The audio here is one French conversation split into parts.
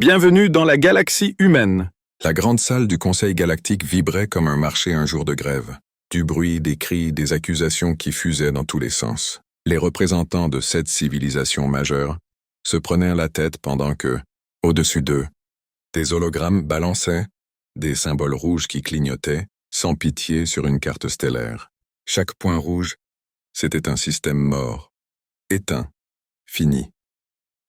Bienvenue dans la galaxie humaine. La grande salle du Conseil galactique vibrait comme un marché un jour de grève. Du bruit, des cris, des accusations qui fusaient dans tous les sens. Les représentants de 7 civilisations majeures se prenaient la tête pendant que, au-dessus d'eux, des hologrammes balançaient, des symboles rouges qui clignotaient, sans pitié sur une carte stellaire. Chaque point rouge, c'était un système mort, éteint, fini.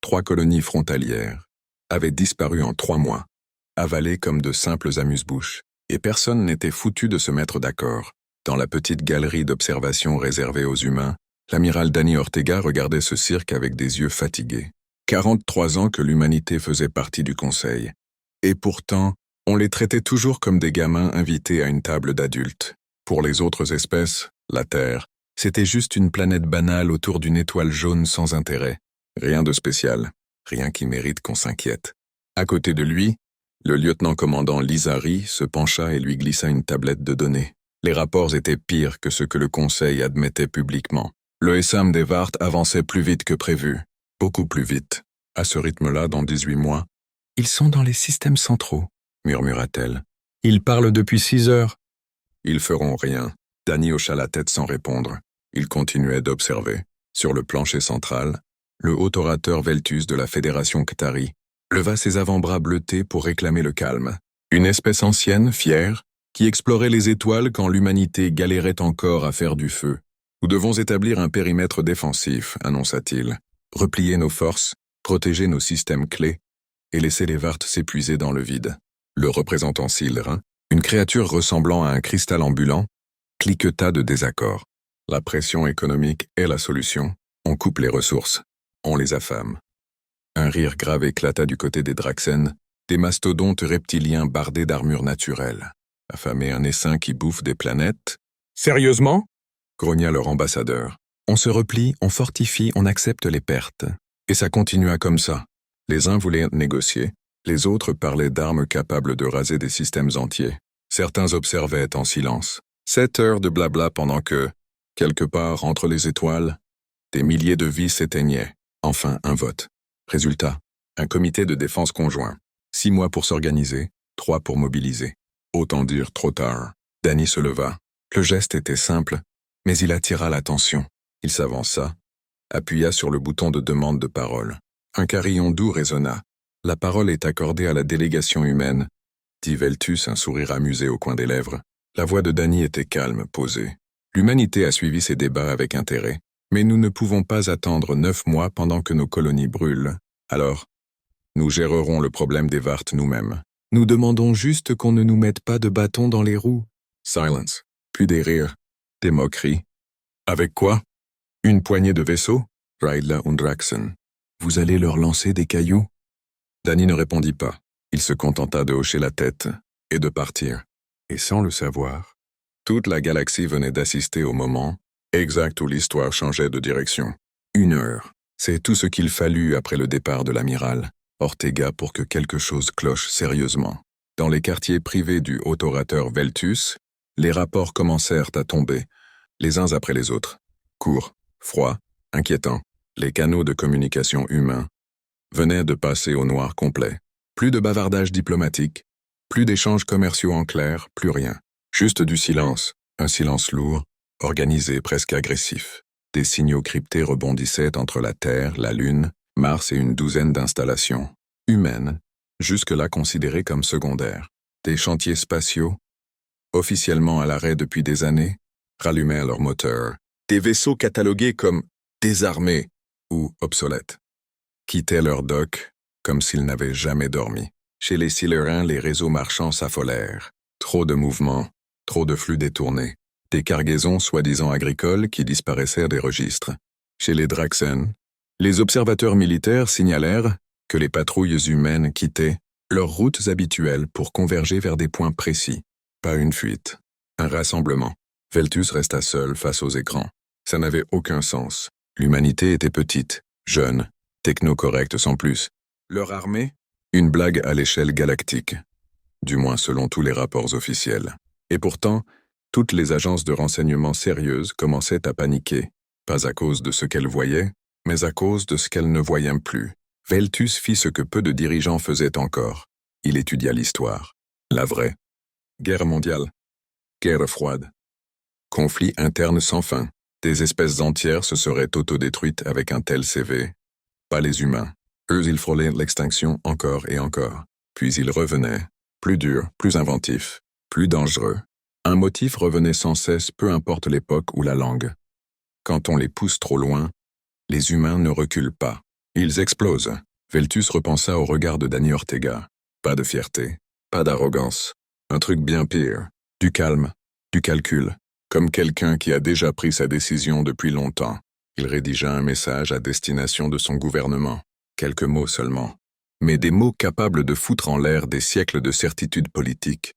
3 colonies frontalières avaient disparu en 3 mois, avalées comme de simples amuse-bouches, et personne n'était foutu de se mettre d'accord. Dans la petite galerie d'observation réservée aux humains, l'amiral Dani Ortega regardait ce cirque avec des yeux fatigués. 43 ans que l'humanité faisait partie du Conseil. Et pourtant, on les traitait toujours comme des gamins invités à une table d'adultes. Pour les autres espèces, la Terre, c'était juste une planète banale autour d'une étoile jaune sans intérêt. Rien de spécial, rien qui mérite qu'on s'inquiète. À côté de lui, le lieutenant-commandant Lizari se pencha et lui glissa une tablette de données. Les rapports étaient pires que ce que le Conseil admettait publiquement. Le SAM des Vart avançait plus vite que prévu, beaucoup plus vite. À ce rythme-là, dans 18 mois, « Ils sont dans les systèmes centraux », murmura-t-elle. « Ils parlent depuis 6 heures. » « Ils feront rien. » Dani hocha la tête sans répondre. Il continuait d'observer. Sur le plancher central, le haut orateur Veltus de la Fédération Ktari leva ses avant-bras bleutés pour réclamer le calme. Une espèce ancienne, fière, qui explorait les étoiles quand l'humanité galérait encore à faire du feu. « Nous devons établir un périmètre défensif, annonça-t-il. Replier nos forces, protéger nos systèmes clés, et laisser les Vart s'épuiser dans le vide. » Le représentant Sildre, une créature ressemblant à un cristal ambulant, cliqueta de désaccord. La pression économique est la solution. On coupe les ressources. On les affame. Un rire grave éclata du côté des Draxen, des mastodontes reptiliens bardés d'armure naturelle. Affamer un essaim qui bouffe des planètes? Sérieusement? Grogna leur ambassadeur. On se replie, on fortifie, on accepte les pertes. Et ça continua comme ça. Les uns voulaient négocier, les autres parlaient d'armes capables de raser des systèmes entiers. Certains observaient en silence. 7 heures de blabla pendant que, quelque part entre les étoiles, des milliers de vies s'éteignaient. Enfin, un vote. Résultat, un comité de défense conjoint. 6 mois pour s'organiser, 3 pour mobiliser. Autant dire trop tard. Dani se leva. Le geste était simple, mais il attira l'attention. Il s'avança, appuya sur le bouton de demande de parole. Un carillon doux résonna. La parole est accordée à la délégation humaine, dit Veltus, un sourire amusé au coin des lèvres. La voix de Dani était calme, posée. L'humanité a suivi ces débats avec intérêt, mais nous ne pouvons pas attendre 9 mois pendant que nos colonies brûlent. Alors, nous gérerons le problème des Vart nous-mêmes. Nous demandons juste qu'on ne nous mette pas de bâton dans les roues. Silence. Puis des rires, des moqueries. Avec quoi? Une poignée de vaisseaux? Rydla und Draxen. Vous allez leur lancer des cailloux? Dani ne répondit pas. Il se contenta de hocher la tête et de partir. Et sans le savoir, toute la galaxie venait d'assister au moment exact où l'histoire changeait de direction. 1 heure. C'est tout ce qu'il fallut après le départ de l'amiral Ortega pour que quelque chose cloche sérieusement. Dans les quartiers privés du haut orateur Veltus, les rapports commencèrent à tomber, les uns après les autres. Courts, froids, inquiétants. Les canaux de communication humains venaient de passer au noir complet. Plus de bavardage diplomatique, plus d'échanges commerciaux en clair, plus rien. Juste du silence, un silence lourd, organisé, presque agressif. Des signaux cryptés rebondissaient entre la Terre, la Lune, Mars et une douzaine d'installations humaines, jusque-là considérées comme secondaires. Des chantiers spatiaux, officiellement à l'arrêt depuis des années, rallumaient leurs moteurs. Des vaisseaux catalogués comme désarmés ou obsolètes quittaient leurs docks comme s'ils n'avaient jamais dormi. Chez les Siluriens, les réseaux marchands s'affolèrent. Trop de mouvements, trop de flux détournés. Des cargaisons soi-disant agricoles qui disparaissaient des registres. Chez les Draxen, les observateurs militaires signalèrent que les patrouilles humaines quittaient leurs routes habituelles pour converger vers des points précis. Pas une fuite, un rassemblement. Veltus resta seul face aux écrans. Ça n'avait aucun sens. L'humanité était petite, jeune, techno-correcte sans plus. Leur armée? Une blague à l'échelle galactique. Du moins selon tous les rapports officiels. Et pourtant, toutes les agences de renseignement sérieuses commençaient à paniquer, pas à cause de ce qu'elles voyaient, mais à cause de ce qu'elles ne voyaient plus. Veltus fit ce que peu de dirigeants faisaient encore. Il étudia l'histoire. La vraie. Guerre mondiale. Guerre froide. Conflit interne sans fin. Des espèces entières se seraient autodétruites avec un tel CV. Pas les humains. Eux, ils frôlaient l'extinction encore et encore. Puis ils revenaient. Plus durs, plus inventifs, plus dangereux. Un motif revenait sans cesse, peu importe l'époque ou la langue. Quand on les pousse trop loin, les humains ne reculent pas. Ils explosent. Veltus repensa au regard de Danny Ortega. Pas de fierté, pas d'arrogance. Un truc bien pire. Du calme, du calcul. Comme quelqu'un qui a déjà pris sa décision depuis longtemps. Il rédigea un message à destination de son gouvernement. Quelques mots seulement. Mais des mots capables de foutre en l'air des siècles de certitude politique.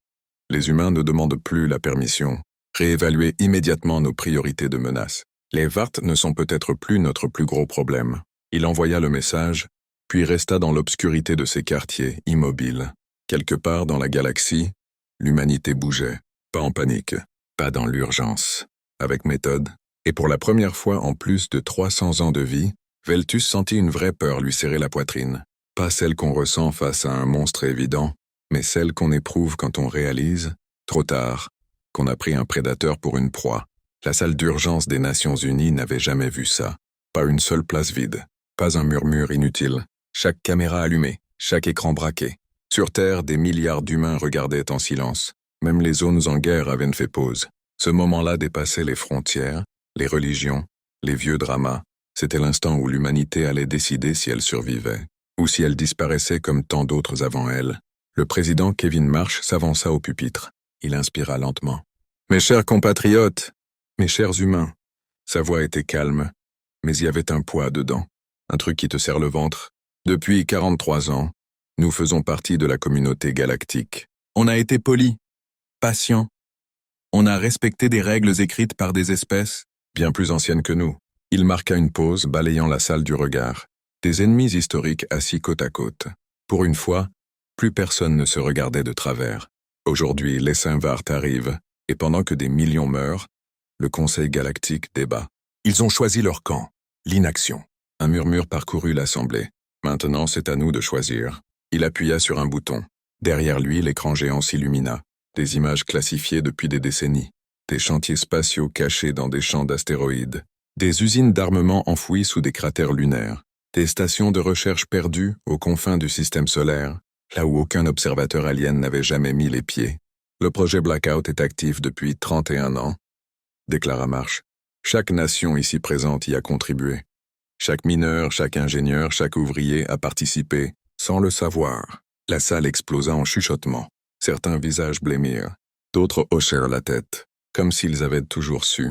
Les humains ne demandent plus la permission. Réévaluer immédiatement nos priorités de menace. Les Vart ne sont peut-être plus notre plus gros problème. Il envoya le message, puis resta dans l'obscurité de ses quartiers, immobile. Quelque part dans la galaxie, l'humanité bougeait. Pas en panique, pas dans l'urgence. Avec méthode, et pour la première fois en plus de 300 ans de vie, Veltus sentit une vraie peur lui serrer la poitrine. Pas celle qu'on ressent face à un monstre évident, mais celle qu'on éprouve quand on réalise, trop tard, qu'on a pris un prédateur pour une proie. La salle d'urgence des Nations Unies n'avait jamais vu ça. Pas une seule place vide, pas un murmure inutile. Chaque caméra allumée, chaque écran braqué. Sur Terre, des milliards d'humains regardaient en silence. Même les zones en guerre avaient fait pause. Ce moment-là dépassait les frontières, les religions, les vieux dramas. C'était l'instant où l'humanité allait décider si elle survivait, ou si elle disparaissait comme tant d'autres avant elle. Le président Kevin Marsh s'avança au pupitre. Il inspira lentement. « Mes chers compatriotes, mes chers humains. » Sa voix était calme, mais il y avait un poids dedans, un truc qui te serre le ventre. Depuis 43 ans, nous faisons partie de la communauté galactique. On a été polis, patients. On a respecté des règles écrites par des espèces bien plus anciennes que nous. Il marqua une pause, balayant la salle du regard. Des ennemis historiques assis côte à côte. Pour une fois, plus personne ne se regardait de travers. Aujourd'hui, les Saint-Vart arrivent, et pendant que des millions meurent, le Conseil galactique débat. Ils ont choisi leur camp, l'inaction. Un murmure parcourut l'assemblée. Maintenant, c'est à nous de choisir. Il appuya sur un bouton. Derrière lui, l'écran géant s'illumina. Des images classifiées depuis des décennies. Des chantiers spatiaux cachés dans des champs d'astéroïdes. Des usines d'armement enfouies sous des cratères lunaires. Des stations de recherche perdues aux confins du système solaire, là où aucun observateur alien n'avait jamais mis les pieds. Le projet Blackout est actif depuis 31 ans, déclara Marsh. Chaque nation ici présente y a contribué. Chaque mineur, chaque ingénieur, chaque ouvrier a participé, sans le savoir. La salle explosa en chuchotements. Certains visages blêmirent. D'autres hochèrent la tête, comme s'ils avaient toujours su.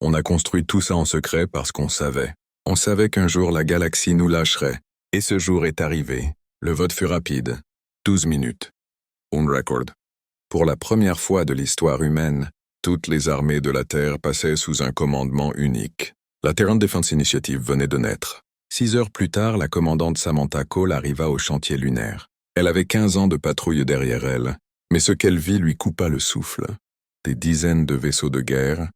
On a construit tout ça en secret parce qu'on savait. On savait qu'un jour la galaxie nous lâcherait. Et ce jour est arrivé. Le vote fut rapide. 12 minutes. On record. Pour la première fois de l'histoire humaine, toutes les armées de la Terre passaient sous un commandement unique. La Terran Defense Initiative venait de naître. 6 heures plus tard, la commandante Samantha Cole arriva au chantier lunaire. Elle avait 15 ans de patrouille derrière elle, mais ce qu'elle vit lui coupa le souffle. Des dizaines de vaisseaux de guerre,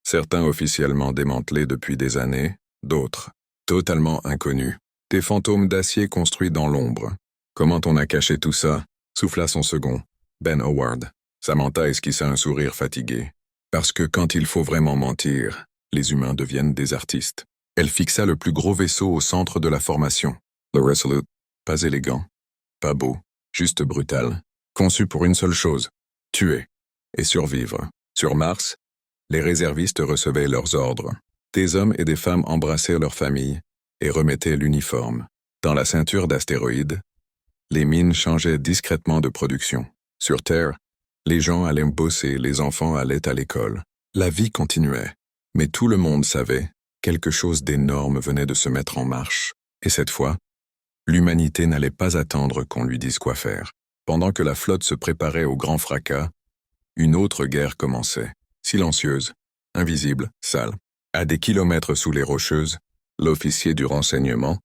certains officiellement démantelés depuis des années, d'autres totalement inconnus. Des fantômes d'acier construits dans l'ombre. Comment on a caché tout ça? Souffla son second, Ben Howard. Samantha esquissa un sourire fatigué. Parce que quand il faut vraiment mentir, les humains deviennent des artistes. Elle fixa le plus gros vaisseau au centre de la formation. Le Resolute, pas élégant, pas beau, juste brutal. Conçu pour une seule chose, tuer et survivre. Sur Mars, les réservistes recevaient leurs ordres. Des hommes et des femmes embrassaient leurs familles et remettaient l'uniforme. Dans la ceinture d'astéroïdes, les mines changeaient discrètement de production. Sur Terre, les gens allaient bosser, les enfants allaient à l'école. La vie continuait, mais tout le monde savait, quelque chose d'énorme venait de se mettre en marche. Et cette fois, l'humanité n'allait pas attendre qu'on lui dise quoi faire. Pendant que la flotte se préparait au grand fracas, une autre guerre commençait, silencieuse, invisible, sale. À des kilomètres sous les Rocheuses, l'officier du renseignement,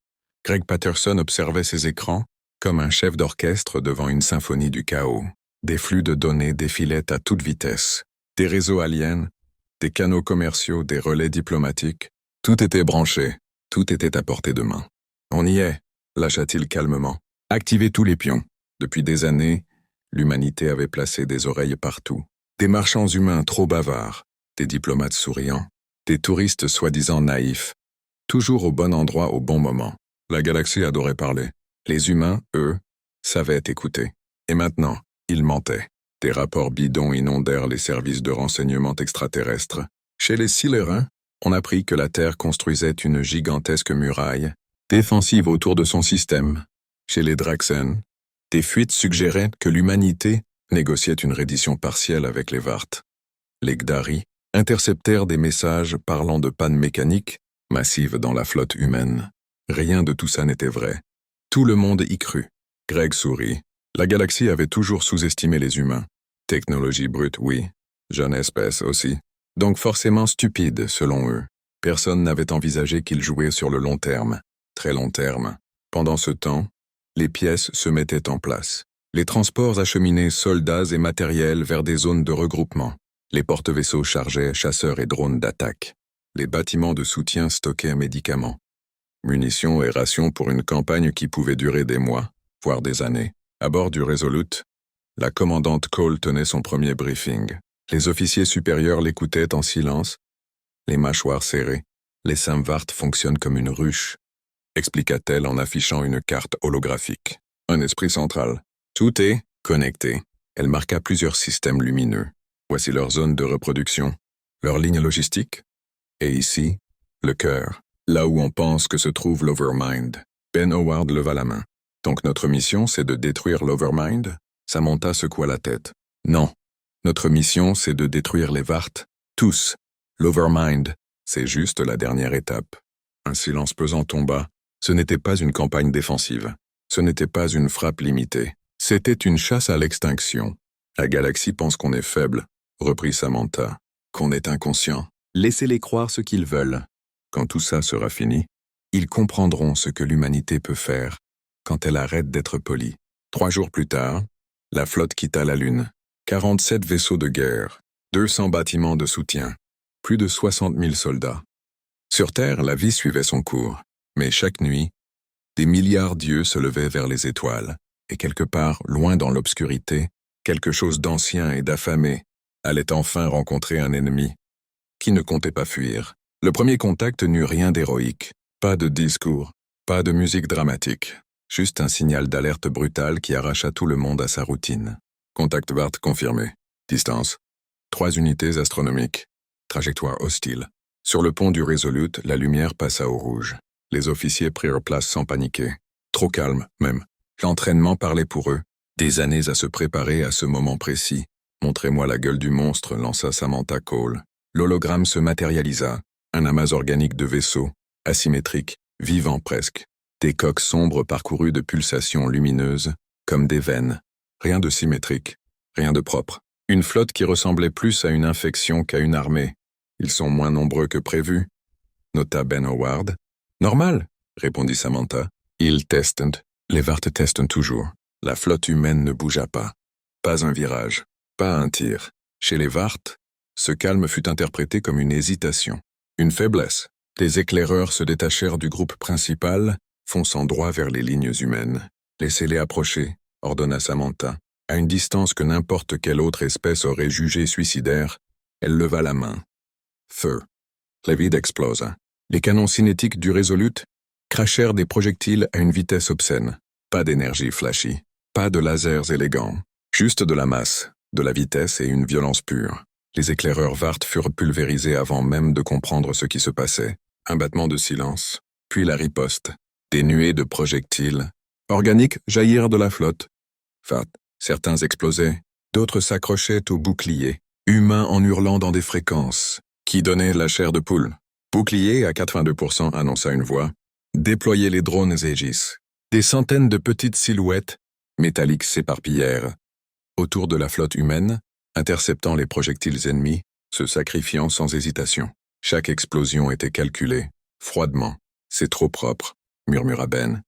Greg Patterson observait ses écrans comme un chef d'orchestre devant une symphonie du chaos. Des flux de données défilaient à toute vitesse. Des réseaux aliens, des canaux commerciaux, des relais diplomatiques. Tout était branché, tout était à portée de main. On y est, lâcha-t-il calmement. Activez tous les pions. Depuis des années, l'humanité avait placé des oreilles partout. Des marchands humains trop bavards, des diplomates souriants, des touristes soi-disant naïfs. Toujours au bon endroit au bon moment. La galaxie adorait parler. Les humains, eux, savaient écouter. Et maintenant, ils mentaient. Des rapports bidons inondèrent les services de renseignement extraterrestres. Chez les Silérins, on apprit que la Terre construisait une gigantesque muraille, défensive autour de son système. Chez les Draxen, des fuites suggéraient que l'humanité négociait une reddition partielle avec les Vart. Les Gdari interceptèrent des messages parlant de pannes mécaniques massives dans la flotte humaine. Rien de tout ça n'était vrai. Tout le monde y crut. Greg sourit. La galaxie avait toujours sous-estimé les humains. Technologie brute, oui. Jeune espèce aussi. Donc forcément stupide, selon eux. Personne n'avait envisagé qu'ils jouaient sur le long terme. Très long terme. Pendant ce temps, les pièces se mettaient en place. Les transports acheminaient soldats et matériel vers des zones de regroupement. Les porte-vaisseaux chargeaient chasseurs et drones d'attaque. Les bâtiments de soutien stockaient médicaments. Munitions et rations pour une campagne qui pouvait durer des mois, voire des années. À bord du Resolute, la commandante Cole tenait son premier briefing. Les officiers supérieurs l'écoutaient en silence, les mâchoires serrées. Les Samvart fonctionnent comme une ruche, expliqua-t-elle en affichant une carte holographique. Un esprit central. Tout est connecté. Elle marqua plusieurs systèmes lumineux. Voici leur zone de reproduction, leur ligne logistique. Et ici, le cœur, là où on pense que se trouve l'Overmind. Ben Howard leva la main. Donc notre mission, c'est de détruire l'Overmind? Samantha secoua la tête. Non. Notre mission, c'est de détruire les Vart. Tous. L'Overmind, c'est juste la dernière étape. Un silence pesant tomba. Ce n'était pas une campagne défensive. Ce n'était pas une frappe limitée. C'était une chasse à l'extinction. La galaxie pense qu'on est faible, reprit Samantha. Qu'on est inconscient. Laissez-les croire ce qu'ils veulent. Quand tout ça sera fini, ils comprendront ce que l'humanité peut faire quand elle arrête d'être polie. 3 jours plus tard, la flotte quitta la Lune. 47 vaisseaux de guerre, 200 bâtiments de soutien, plus de 60 000 soldats. Sur Terre, la vie suivait son cours, mais chaque nuit, des milliards d'yeux se levaient vers les étoiles, et quelque part, loin dans l'obscurité, quelque chose d'ancien et d'affamé allait enfin rencontrer un ennemi qui ne comptait pas fuir. Le premier contact n'eut rien d'héroïque, pas de discours, pas de musique dramatique, juste un signal d'alerte brutal qui arracha tout le monde à sa routine. Contact Vart confirmé. Distance. 3 unités astronomiques. Trajectoire hostile. Sur le pont du Resolute, la lumière passa au rouge. Les officiers prirent place sans paniquer. Trop calme, même. L'entraînement parlait pour eux. Des années à se préparer à ce moment précis. Montrez-moi la gueule du monstre, lança Samantha Cole. L'hologramme se matérialisa. Un amas organique de vaisseaux, asymétrique, vivant presque. Des coques sombres parcourues de pulsations lumineuses, comme des veines. Rien de symétrique, rien de propre. Une flotte qui ressemblait plus à une infection qu'à une armée. Ils sont moins nombreux que prévu, nota Ben Howard. Normal, répondit Samantha. Ils testent. Les Vart testent toujours. La flotte humaine ne bougea pas. Pas un virage, pas un tir. Chez les Vart, ce calme fut interprété comme une hésitation, une faiblesse. Des éclaireurs se détachèrent du groupe principal, fonçant droit vers les lignes humaines. Laissez-les approcher, ordonna Samantha. À une distance que n'importe quelle autre espèce aurait jugée suicidaire, elle leva la main. Feu. Le vide explosa. Les canons cinétiques du Resolute crachèrent des projectiles à une vitesse obscène. Pas d'énergie flashy, pas de lasers élégants, juste de la masse, de la vitesse et une violence pure. Les éclaireurs Vart furent pulvérisés avant même de comprendre ce qui se passait. Un battement de silence, puis la riposte. Des nuées de projectiles organiques jaillirent de la flotte. Certains explosaient, d'autres s'accrochaient aux boucliers, humains en hurlant dans des fréquences, qui donnaient la chair de poule. Bouclier à 82%, annonça une voix. Déployez les drones Aegis. Des centaines de petites silhouettes métalliques s'éparpillèrent autour de la flotte humaine, interceptant les projectiles ennemis, se sacrifiant sans hésitation. Chaque explosion était calculée, froidement. C'est trop propre, murmura Ben.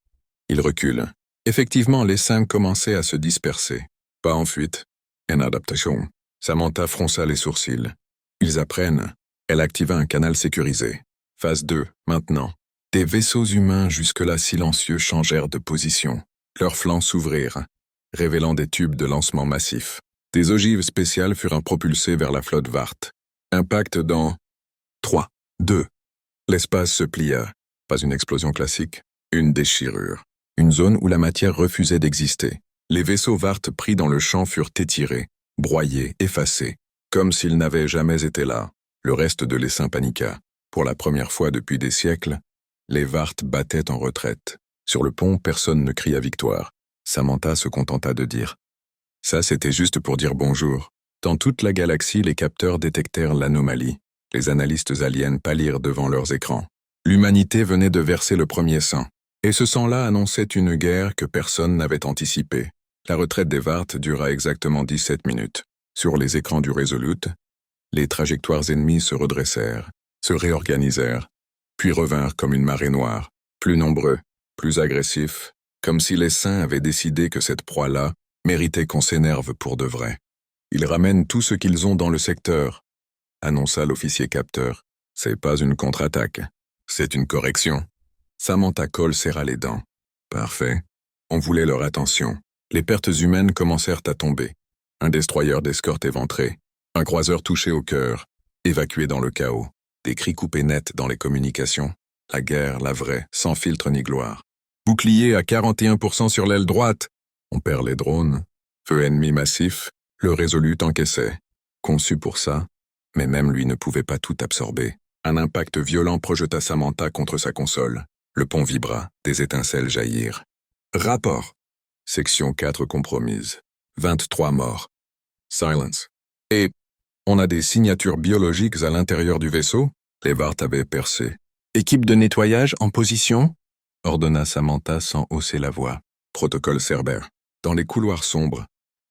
Il recule. Effectivement, les 5 commençaient à se disperser. Pas en fuite, en adaptation. Samantha fronça les sourcils. Ils apprennent. Elle activa un canal sécurisé. Phase 2, maintenant. Des vaisseaux humains jusque-là silencieux changèrent de position. Leurs flancs s'ouvrirent, révélant des tubes de lancement massifs. Des ogives spéciales furent propulsées vers la flotte Vart. Impact dans 3, 2. L'espace se plia. Pas une explosion classique, une déchirure. Une zone où la matière refusait d'exister. Les vaisseaux Vart pris dans le champ furent étirés, broyés, effacés, comme s'ils n'avaient jamais été là. Le reste de l'essaim paniqua. Pour la première fois depuis des siècles, les Vart battaient en retraite. Sur le pont, personne ne cria victoire. Samantha se contenta de dire « Ça, c'était juste pour dire bonjour ». Dans toute la galaxie, les capteurs détectèrent l'anomalie. Les analystes aliens pâlirent devant leurs écrans. L'humanité venait de verser le premier sang. Et ce sang-là annonçait une guerre que personne n'avait anticipée. La retraite des Vart dura exactement 17 minutes. Sur les écrans du Resolute, les trajectoires ennemies se redressèrent, se réorganisèrent, puis revinrent comme une marée noire, plus nombreux, plus agressifs, comme si les saints avaient décidé que cette proie-là méritait qu'on s'énerve pour de vrai. Ils ramènent tout ce qu'ils ont dans le secteur, annonça l'officier capteur. C'est pas une contre-attaque, c'est une correction. Samantha Cole serra les dents. Parfait. On voulait leur attention. Les pertes humaines commencèrent à tomber. Un destroyer d'escorte éventré, un croiseur touché au cœur, évacué dans le chaos, des cris coupés nets dans les communications. La guerre, la vraie, sans filtre ni gloire. Bouclier à 41% sur l'aile droite. On perd les drones. Feu ennemi massif. Le Resolute encaissait. Conçu pour ça, mais même lui ne pouvait pas tout absorber. Un impact violent projeta Samantha contre sa console. Le pont vibra, des étincelles jaillirent. Rapport. Section 4 compromise. 23 morts. Silence. Et on a des signatures biologiques à l'intérieur du vaisseau? Les Vart avaient percé. Équipe de nettoyage en position? Ordonna Samantha sans hausser la voix. Protocole Cerbère. Dans les couloirs sombres,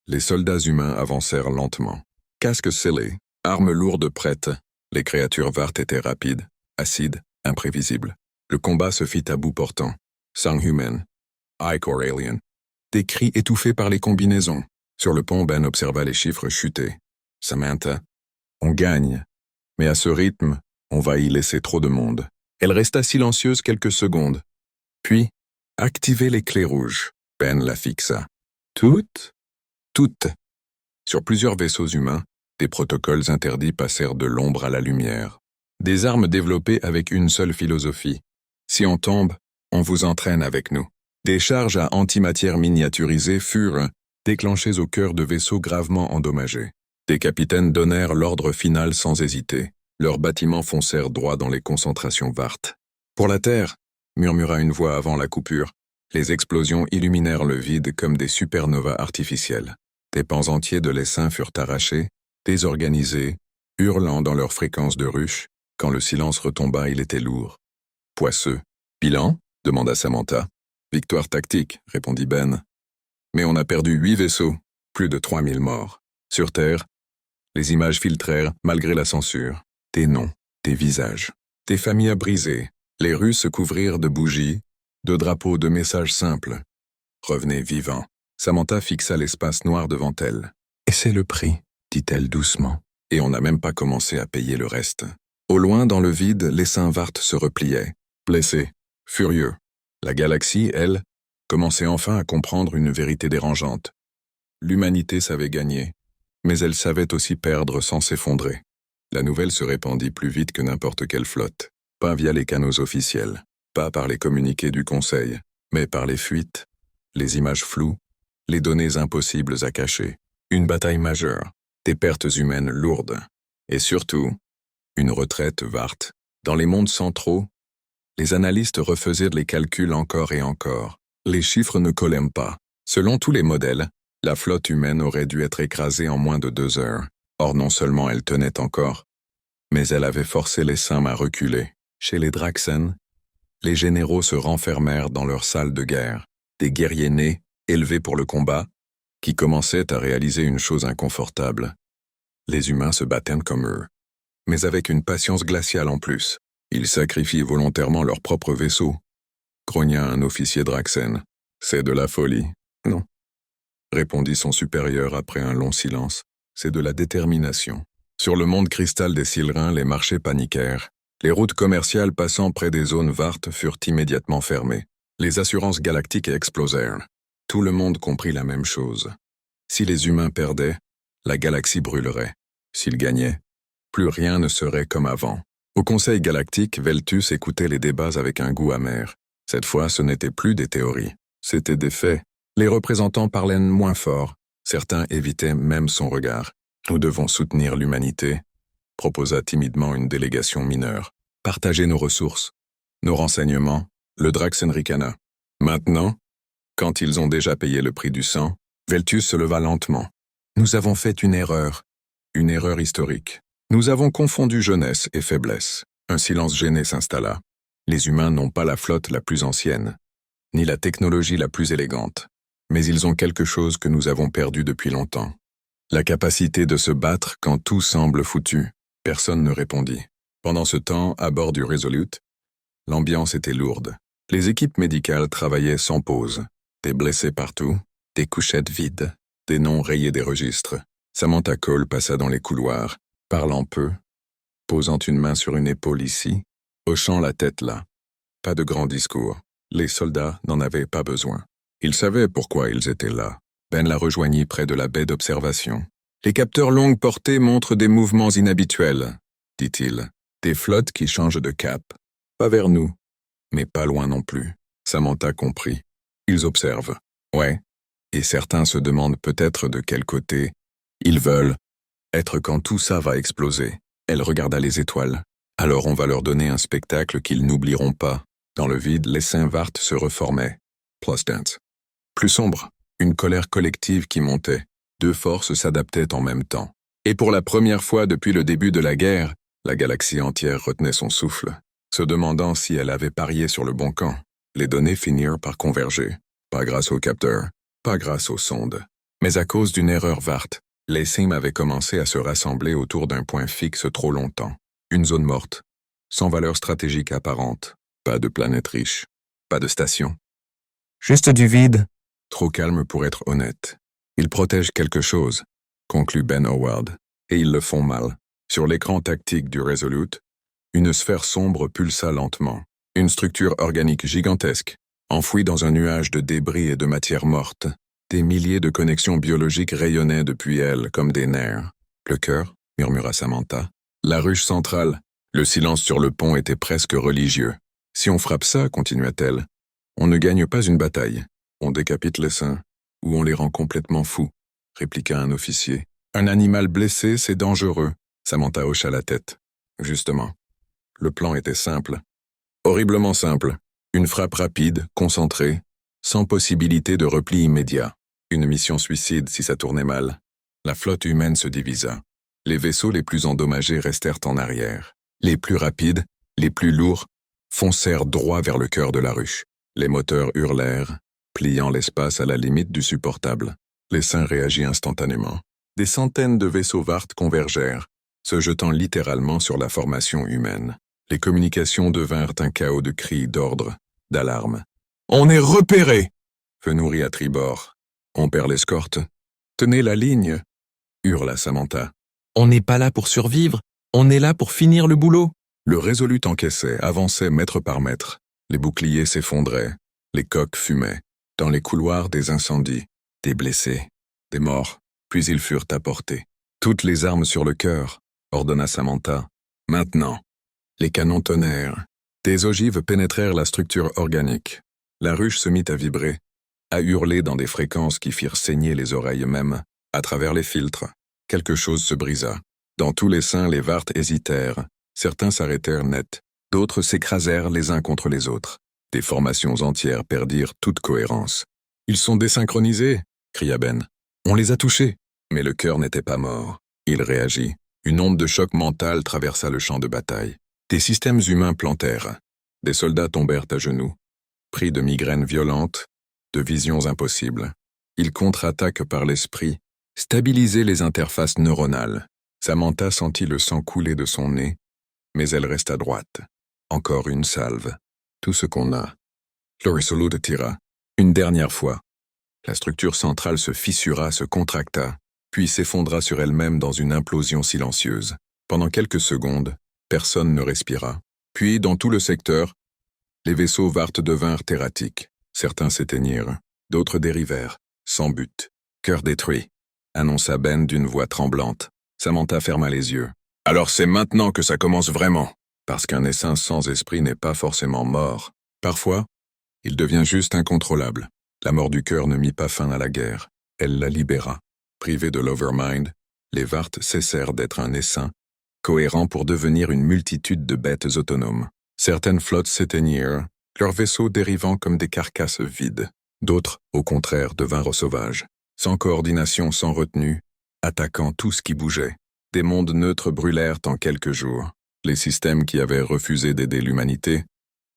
les soldats humains avancèrent lentement. Casques scellés, armes lourdes prêtes. Les créatures Vart étaient rapides, acides, imprévisibles. Le combat se fit à bout portant. Sang humain. I-Core alien. Des cris étouffés par les combinaisons. Sur le pont, Ben observa les chiffres chuter. Samantha, on gagne. Mais à ce rythme, on va y laisser trop de monde. Elle resta silencieuse quelques secondes. Puis, activez les clés rouges. Ben la fixa. Toutes? Toutes. Sur plusieurs vaisseaux humains, des protocoles interdits passèrent de l'ombre à la lumière. Des armes développées avec une seule philosophie. Si on tombe, on vous entraîne avec nous. Des charges à antimatière miniaturisées furent déclenchées au cœur de vaisseaux gravement endommagés. Des capitaines donnèrent l'ordre final sans hésiter. Leurs bâtiments foncèrent droit dans les concentrations Vart. Pour la Terre, murmura une voix avant la coupure, les explosions illuminèrent le vide comme des supernovas artificielles. Des pans entiers de l'essaim furent arrachés, désorganisés, hurlant dans leur fréquence de ruche. Quand le silence retomba, il était lourd. Poisseux. Bilan? Demanda Samantha. Victoire tactique, répondit Ben. Mais on a perdu 8 vaisseaux, plus de 3000 morts. Sur Terre, les images filtrèrent malgré la censure. Des noms, des visages, des familles à briser. Les rues se couvrirent de bougies, de drapeaux, de messages simples. Revenez vivants. Samantha fixa l'espace noir devant elle. Et c'est le prix, dit-elle doucement. Et on n'a même pas commencé à payer le reste. Au loin, dans le vide, l'essaim Vart se repliait. Blessé, furieux. La galaxie, elle, commençait enfin à comprendre une vérité dérangeante. L'humanité savait gagner, mais elle savait aussi perdre sans s'effondrer. La nouvelle se répandit plus vite que n'importe quelle flotte. Pas via les canaux officiels, pas par les communiqués du Conseil, mais par les fuites, les images floues, les données impossibles à cacher. Une bataille majeure, des pertes humaines lourdes, et surtout, une retraite Vart. Dans les mondes centraux, les analystes refaisaient les calculs encore et encore. Les chiffres ne collaient pas. Selon tous les modèles, la flotte humaine aurait dû être écrasée en moins de 2 heures. Or non seulement elle tenait encore, mais elle avait forcé les Saints à reculer. Chez les Draxen, les généraux se renfermèrent dans leur salle de guerre. Des guerriers nés, élevés pour le combat, qui commençaient à réaliser une chose inconfortable. Les humains se battaient comme eux, mais avec une patience glaciale en plus. Ils sacrifient volontairement leur propre vaisseau. Grogna un officier Draxen. C'est de la folie. Non, répondit son supérieur après un long silence. C'est de la détermination. Sur le monde cristal des Sylrains, les marchés paniquèrent. Les routes commerciales passant près des zones VART furent immédiatement fermées. Les assurances galactiques explosèrent. Tout le monde comprit la même chose. Si les humains perdaient, la galaxie brûlerait. S'ils gagnaient, plus rien ne serait comme avant. Au Conseil galactique, Veltus écoutait les débats avec un goût amer. Cette fois, ce n'était plus des théories, c'était des faits. Les représentants parlaient moins fort. Certains évitaient même son regard. Nous devons soutenir l'humanité, proposa timidement une délégation mineure. Partager nos ressources, nos renseignements, le Drax Enricana. Maintenant, quand ils ont déjà payé le prix du sang, Veltus se leva lentement. Nous avons fait une erreur historique. Nous avons confondu jeunesse et faiblesse. Un silence gêné s'installa. Les humains n'ont pas la flotte la plus ancienne, ni la technologie la plus élégante, mais ils ont quelque chose que nous avons perdu depuis longtemps. La capacité de se battre quand tout semble foutu. Personne ne répondit. Pendant ce temps, à bord du Resolute, l'ambiance était lourde. Les équipes médicales travaillaient sans pause. Des blessés partout, des couchettes vides, des noms rayés des registres. Samantha Cole passa dans les couloirs, parlant peu, posant une main sur une épaule ici, hochant la tête là. Pas de grands discours. Les soldats n'en avaient pas besoin. Ils savaient pourquoi ils étaient là. Ben la rejoignit près de la baie d'observation. Les capteurs longue portée montrent des mouvements inhabituels, dit-il. Des flottes qui changent de cap. Pas vers nous, mais pas loin non plus. Samantha comprit. Ils observent. Ouais. Et certains se demandent peut-être de quel côté ils veulent être quand tout ça va exploser. Elle regarda les étoiles. Alors on va leur donner un spectacle qu'ils n'oublieront pas. Dans le vide, les saints Vart se reformaient. Plus dense. Plus sombre. Une colère collective qui montait. Deux forces s'adaptaient en même temps. Et pour la première fois depuis le début de la guerre, la galaxie entière retenait son souffle, se demandant si elle avait parié sur le bon camp. Les données finirent par converger. Pas grâce aux capteurs, pas grâce aux sondes, mais à cause d'une erreur Vart. Les Sims avaient commencé à se rassembler autour d'un point fixe trop longtemps. Une zone morte, sans valeur stratégique apparente. Pas de planète riche, pas de station. Juste du vide. Trop calme pour être honnête. Ils protègent quelque chose, conclut Ben Howard, et ils le font mal. Sur l'écran tactique du Resolute, une sphère sombre pulsa lentement. Une structure organique gigantesque, enfouie dans un nuage de débris et de matière morte. Des milliers de connexions biologiques rayonnaient depuis elle comme des nerfs. Le cœur, murmura Samantha. La ruche centrale. Le silence sur le pont était presque religieux. Si on frappe ça, continua-t-elle, on ne gagne pas une bataille. On décapite les saints, ou on les rend complètement fous, répliqua un officier. Un animal blessé, c'est dangereux. Samantha hocha la tête. Justement. Le plan était simple. Horriblement simple. Une frappe rapide, concentrée, sans possibilité de repli immédiat. Une mission suicide si ça tournait mal. La flotte humaine se divisa. Les vaisseaux les plus endommagés restèrent en arrière. Les plus rapides, les plus lourds, foncèrent droit vers le cœur de la ruche. Les moteurs hurlèrent, pliant l'espace à la limite du supportable. L'essaim réagit instantanément. Des centaines de vaisseaux Vart convergèrent, se jetant littéralement sur la formation humaine. Les communications devinrent un chaos de cris, d'ordres, d'alarmes. « On est repérés !» Fenouris à tribord. « On perd l'escorte. Tenez la ligne !» hurla Samantha. « On n'est pas là pour survivre, on est là pour finir le boulot. » Le Resolute encaissait, avançait mètre par mètre. Les boucliers s'effondraient, les coques fumaient. Dans les couloirs, des incendies, des blessés, des morts. Puis ils furent apportés. Toutes les armes sur le cœur, ordonna Samantha. Maintenant. Les canons tonnèrent. Des ogives pénétrèrent la structure organique. La ruche se mit à vibrer, à hurler dans des fréquences qui firent saigner les oreilles même, à travers les filtres. Quelque chose se brisa. Dans tous les seins, les Vart hésitèrent. Certains s'arrêtèrent net. D'autres s'écrasèrent les uns contre les autres. Des formations entières perdirent toute cohérence. « Ils sont désynchronisés !» cria Ben. « On les a touchés !» Mais le cœur n'était pas mort. Il réagit. Une onde de choc mental traversa le champ de bataille. Des systèmes humains plantèrent. Des soldats tombèrent à genoux, pris de migraines violentes, de visions impossibles. Ils contre-attaquent par l'esprit, stabiliser les interfaces neuronales. Samantha sentit le sang couler de son nez, mais elle resta droite. Encore une salve. Tout ce qu'on a. Le Resolute tira. Une dernière fois. La structure centrale se fissura, se contracta, puis s'effondra sur elle-même dans une implosion silencieuse. Pendant quelques secondes, personne ne respira. Puis, dans tout le secteur, les vaisseaux Vart devinrent erratiques. Certains s'éteignirent, d'autres dérivèrent, sans but. Cœur détruit, annonça Ben d'une voix tremblante. Samantha ferma les yeux. Alors c'est maintenant que ça commence vraiment. Parce qu'un essaim sans esprit n'est pas forcément mort. Parfois, il devient juste incontrôlable. La mort du cœur ne mit pas fin à la guerre. Elle la libéra. Privés de l'Overmind, les Vart cessèrent d'être un essaim, cohérent pour devenir une multitude de bêtes autonomes. Certaines flottes s'éteignirent, leurs vaisseaux dérivant comme des carcasses vides. D'autres, au contraire, devinrent sauvages, sans coordination, sans retenue, attaquant tout ce qui bougeait. Des mondes neutres brûlèrent en quelques jours. Les systèmes qui avaient refusé d'aider l'humanité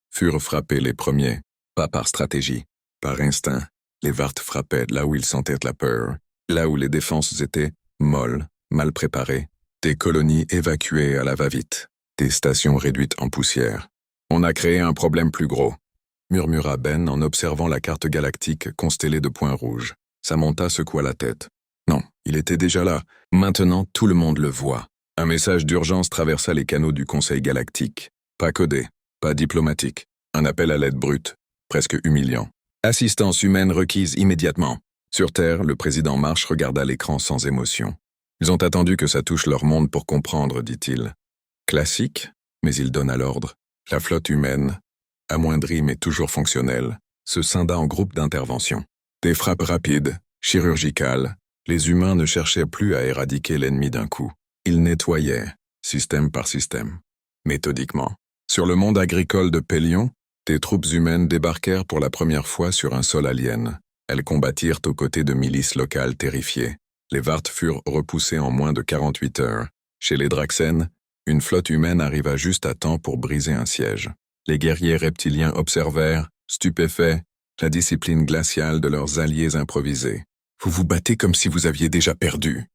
furent frappés les premiers, pas par stratégie, par instinct. Les Vart frappaient là où ils sentaient la peur, là où les défenses étaient molles, mal préparées, des colonies évacuées à la va-vite, des stations réduites en poussière. On a créé un problème plus gros, murmura Ben en observant la carte galactique constellée de points rouges. Samantha secoua la tête. Non, il était déjà là. Maintenant, tout le monde le voit. Un message d'urgence traversa les canaux du Conseil galactique. Pas codé, pas diplomatique. Un appel à l'aide brute, presque humiliant. Assistance humaine requise immédiatement. Sur Terre, le président Marsh regarda l'écran sans émotion. Ils ont attendu que ça touche leur monde pour comprendre, dit-il. Classique, mais il donna l'ordre. La flotte humaine, amoindrie mais toujours fonctionnelle, se scinda en groupe d'intervention. Des frappes rapides, chirurgicales, les humains ne cherchaient plus à éradiquer l'ennemi d'un coup. Ils nettoyaient, système par système. Méthodiquement. Sur le monde agricole de Pélion, des troupes humaines débarquèrent pour la première fois sur un sol alien. Elles combattirent aux côtés de milices locales terrifiées. Les Vart furent repoussés en moins de 48 heures. Chez les Draxen, une flotte humaine arriva juste à temps pour briser un siège. Les guerriers reptiliens observèrent, stupéfaits, la discipline glaciale de leurs alliés improvisés. « Vous vous battez comme si vous aviez déjà perdu »,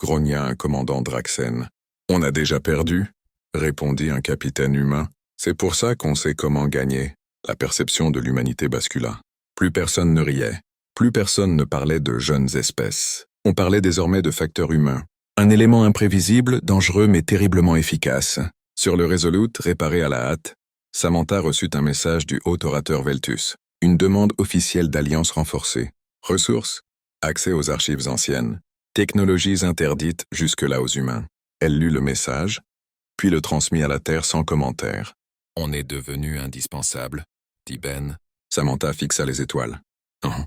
grogna un commandant Draxen. « On a déjà perdu », répondit un capitaine humain. « C'est pour ça qu'on sait comment gagner. » La perception de l'humanité bascula. Plus personne ne riait. Plus personne ne parlait de jeunes espèces. On parlait désormais de facteurs humains. Un élément imprévisible, dangereux mais terriblement efficace. Sur le Resolute, réparé à la hâte, Samantha reçut un message du haut orateur Veltus. Une demande officielle d'alliance renforcée. Ressources, accès aux archives anciennes, technologies interdites jusque-là aux humains. Elle lut le message, puis le transmit à la Terre sans commentaire. « On est devenu indispensable », dit Ben. Samantha fixa les étoiles. « Non,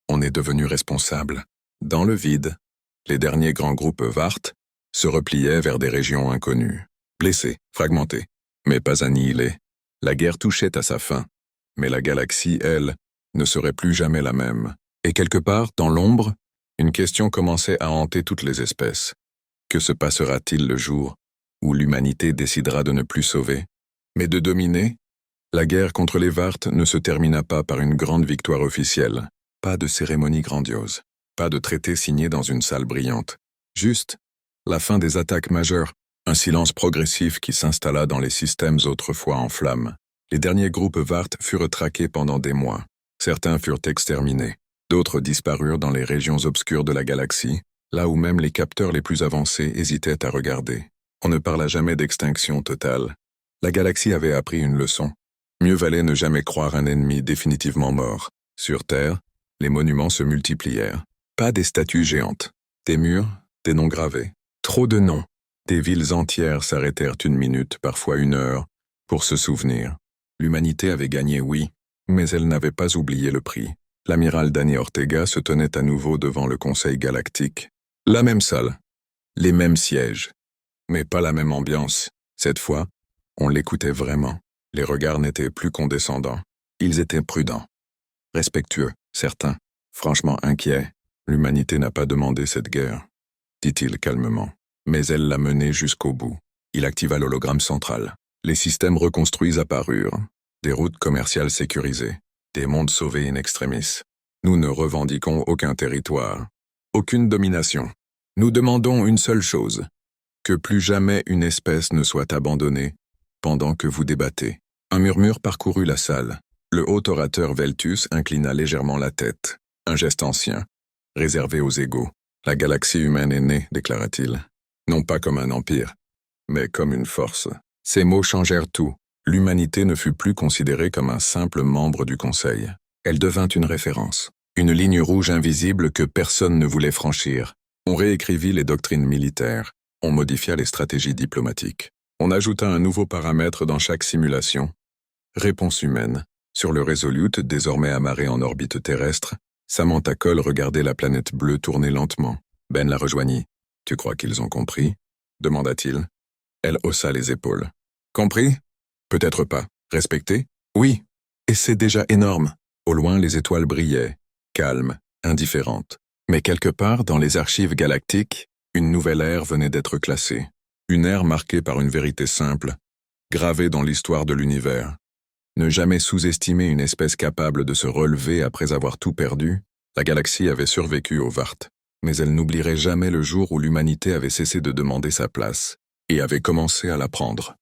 on est devenu responsable. » Dans le vide, les derniers grands groupes Vart se repliaient vers des régions inconnues. Blessés, fragmentés, mais pas annihilés. La guerre touchait à sa fin, mais la galaxie, elle, ne serait plus jamais la même. Et quelque part, dans l'ombre, une question commençait à hanter toutes les espèces. Que se passera-t-il le jour où l'humanité décidera de ne plus sauver, mais de dominer? La guerre contre les Vart ne se termina pas par une grande victoire officielle. Pas de cérémonie grandiose. Pas de traité signé dans une salle brillante. Juste la fin des attaques majeures, un silence progressif qui s'installa dans les systèmes autrefois en flammes. Les derniers groupes Vart furent traqués pendant des mois. Certains furent exterminés. D'autres disparurent dans les régions obscures de la galaxie, là où même les capteurs les plus avancés hésitaient à regarder. On ne parla jamais d'extinction totale. La galaxie avait appris une leçon. Mieux valait ne jamais croire un ennemi définitivement mort. Sur Terre, les monuments se multiplièrent. Pas des statues géantes, des murs, des noms gravés. Trop de noms. Des villes entières s'arrêtèrent une minute, parfois une heure, pour se souvenir. L'humanité avait gagné, oui, mais elle n'avait pas oublié le prix. L'amiral Dani Ortega se tenait à nouveau devant le Conseil galactique. La même salle, les mêmes sièges, mais pas la même ambiance. Cette fois, on l'écoutait vraiment. Les regards n'étaient plus condescendants. Ils étaient prudents. Respectueux, certains, franchement inquiets. L'humanité n'a pas demandé cette guerre, dit-il calmement. Mais elle l'a menée jusqu'au bout. Il activa l'hologramme central. Les systèmes reconstruits apparurent. Des routes commerciales sécurisées. Des mondes sauvés in extremis. Nous ne revendiquons aucun territoire. Aucune domination. Nous demandons une seule chose. Que plus jamais une espèce ne soit abandonnée pendant que vous débattez. Un murmure parcourut la salle. Le haut orateur Veltus inclina légèrement la tête. Un geste ancien, réservé aux égaux. La galaxie humaine est née, déclara-t-il. Non pas comme un empire, mais comme une force. Ces mots changèrent tout. l'humanité ne fut plus considérée comme un simple membre du Conseil. Elle devint une référence, une ligne rouge invisible que personne ne voulait franchir. On réécrivit les doctrines militaires, on modifia les stratégies diplomatiques. On ajouta un nouveau paramètre dans chaque simulation. Réponse humaine. Sur le Resolute, désormais amarré en orbite terrestre, Samantha Cole regardait la planète bleue tourner lentement. Ben la rejoignit. « Tu crois qu'ils ont compris ?» demanda-t-il. Elle haussa les épaules. « Compris ? Peut-être pas. Respecté ? Oui. Et c'est déjà énorme. » Au loin, les étoiles brillaient, calmes, indifférentes. Mais quelque part, dans les archives galactiques, une nouvelle ère venait d'être classée. Une ère marquée par une vérité simple, gravée dans l'histoire de l'univers. Ne jamais sous-estimer une espèce capable de se relever après avoir tout perdu. La galaxie avait survécu au Vart, mais elle n'oublierait jamais le jour où l'humanité avait cessé de demander sa place et avait commencé à la prendre.